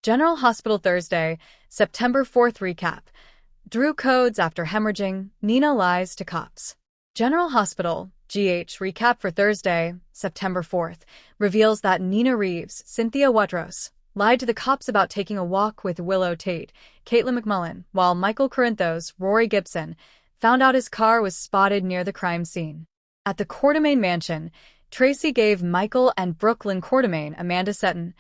General Hospital Thursday, September 4th recap. Drew codes after hemorrhaging, Nina lies to cops. General Hospital, GH recap for Thursday, September 4th, reveals that Nina Reeves, Cynthia Watros, lied to the cops about taking a walk with Willow Tate, Caitlin McMullen, while Michael Corinthos, Rory Gibson, found out his car was spotted near the crime scene. At the Quartermaine mansion, Tracy gave Michael and Brooklyn Quartermaine, Amanda Seton,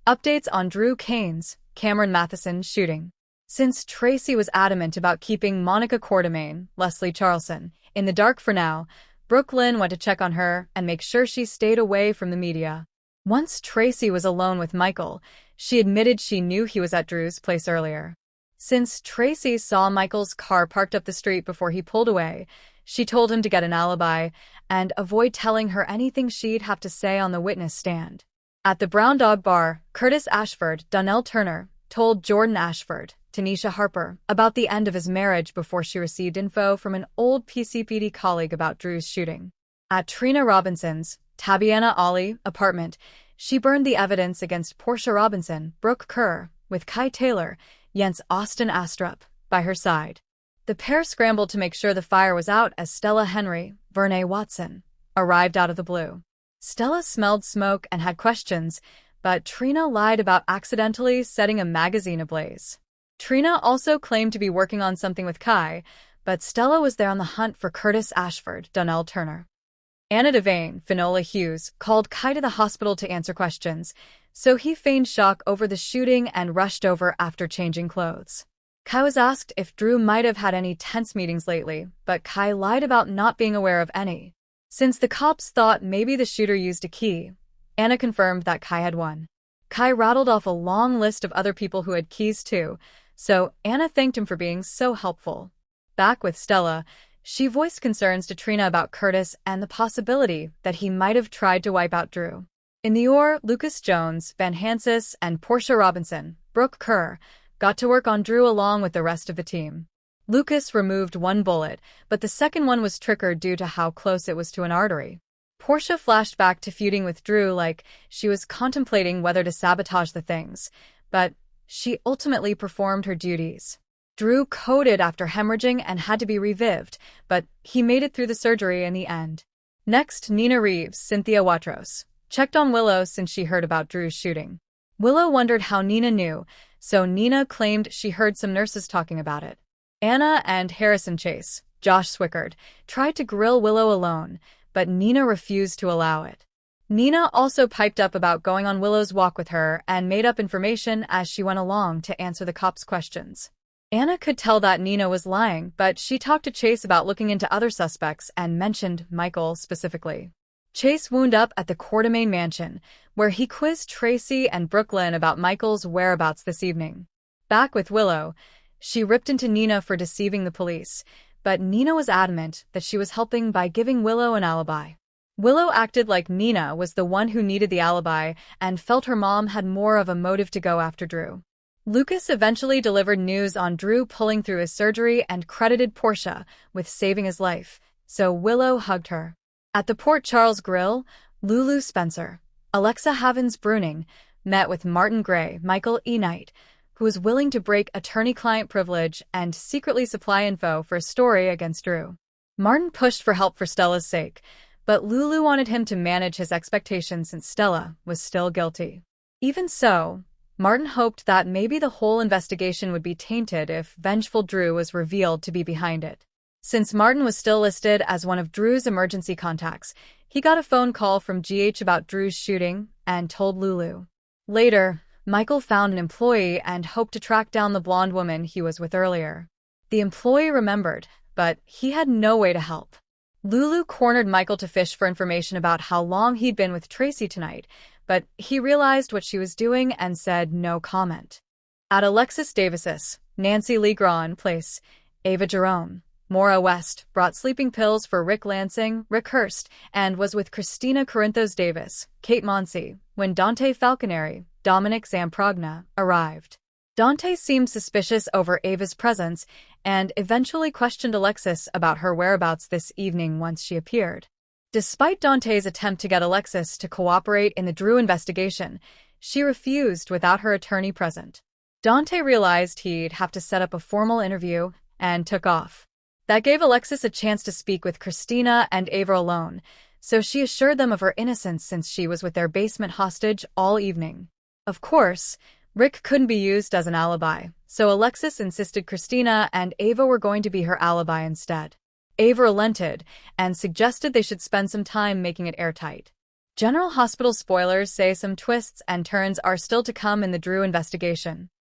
updates on Drew Kane's, Cameron Matheson shooting. Since Tracy was adamant about keeping Monica Quartermaine, Leslie Charlson, in the dark for now, Brooklyn went to check on her and make sure she stayed away from the media. Once Tracy was alone with Michael, she admitted she knew he was at Drew's place earlier. Since Tracy saw Michael's car parked up the street before he pulled away, she told him to get an alibi and avoid telling her anything she'd have to say on the witness stand. At the Brown Dog Bar, Curtis Ashford, Donnell Turner, told Jordan Ashford, Tanisha Harper, about the end of his marriage before she received info from an old PCPD colleague about Drew's shooting. At Trina Robinson's, Tabiana Ollie, apartment, she burned the evidence against Portia Robinson, Brooke Kerr, with Kai Taylor, Jens Austin Astrup, by her side. The pair scrambled to make sure the fire was out as Stella Henry, Vernay Watson, arrived out of the blue. Stella smelled smoke and had questions, but Trina lied about accidentally setting a magazine ablaze. Trina also claimed to be working on something with Kai, but Stella was there on the hunt for Curtis Ashford, Donnell Turner. Anna Devane, Finola Hughes, called Kai to the hospital to answer questions, so he feigned shock over the shooting and rushed over after changing clothes. Kai was asked if Drew might have had any tense meetings lately, but Kai lied about not being aware of any. Since the cops thought maybe the shooter used a key, Anna confirmed that Kai had one. Kai rattled off a long list of other people who had keys too, so Anna thanked him for being so helpful. Back with Stella, she voiced concerns to Trina about Curtis and the possibility that he might have tried to wipe out Drew. In the OR, Lucas Jones, Van Hansis, and Portia Robinson, Brooke Kerr, got to work on Drew along with the rest of the team. Lucas removed one bullet, but the second one was triggered due to how close it was to an artery. Portia flashed back to feuding with Drew like she was contemplating whether to sabotage the things, but she ultimately performed her duties. Drew coded after hemorrhaging and had to be revived, but he made it through the surgery in the end. Next, Nina Reeves, Cynthia Watros, checked on Willow since she heard about Drew's shooting. Willow wondered how Nina knew, so Nina claimed she heard some nurses talking about it. Anna and Harrison Chase, Josh Swickard, tried to grill Willow alone, but Nina refused to allow it. Nina also piped up about going on Willow's walk with her and made up information as she went along to answer the cops' questions. Anna could tell that Nina was lying, but she talked to Chase about looking into other suspects and mentioned Michael specifically. Chase wound up at the Quartermaine mansion, where he quizzed Tracy and Brooklyn about Michael's whereabouts this evening. Back with Willow, she ripped into Nina for deceiving the police, but Nina was adamant that she was helping by giving Willow an alibi. Willow acted like Nina was the one who needed the alibi and felt her mom had more of a motive to go after Drew. Lucas eventually delivered news on Drew pulling through his surgery and credited Portia with saving his life, so Willow hugged her. At the Port Charles Grill, Lulu Spencer, Alexa Havens-Bruning, met with Martin Gray, Michael E. Knight, who was willing to break attorney-client privilege and secretly supply info for a story against Drew. Martin pushed for help for Stella's sake, but Lulu wanted him to manage his expectations since Stella was still guilty. Even so, Martin hoped that maybe the whole investigation would be tainted if vengeful Drew was revealed to be behind it. Since Martin was still listed as one of Drew's emergency contacts, he got a phone call from GH about Drew's shooting and told Lulu. Later, Michael found an employee and hoped to track down the blonde woman he was with earlier. The employee remembered, but he had no way to help. Lulu cornered Michael to fish for information about how long he'd been with Tracy tonight, but he realized what she was doing and said no comment. At Alexis Davis's, Nancy Lee Grawn place, Ava Jerome, Maura West brought sleeping pills for Rick Lansing, Rick Hurst, and was with Christina Corinthos Davis, Kate Monsey, when Dante Falconeri, Dominic Zamprogna, arrived. Dante seemed suspicious over Ava's presence and eventually questioned Alexis about her whereabouts this evening once she appeared. Despite Dante's attempt to get Alexis to cooperate in the Drew investigation, she refused without her attorney present. Dante realized he'd have to set up a formal interview and took off. That gave Alexis a chance to speak with Christina and Ava alone, so she assured them of her innocence since she was with their basement hostage all evening. Of course, Rick couldn't be used as an alibi, so Alexis insisted Christina and Ava were going to be her alibi instead. Ava relented and suggested they should spend some time making it airtight. General Hospital spoilers say some twists and turns are still to come in the Drew investigation.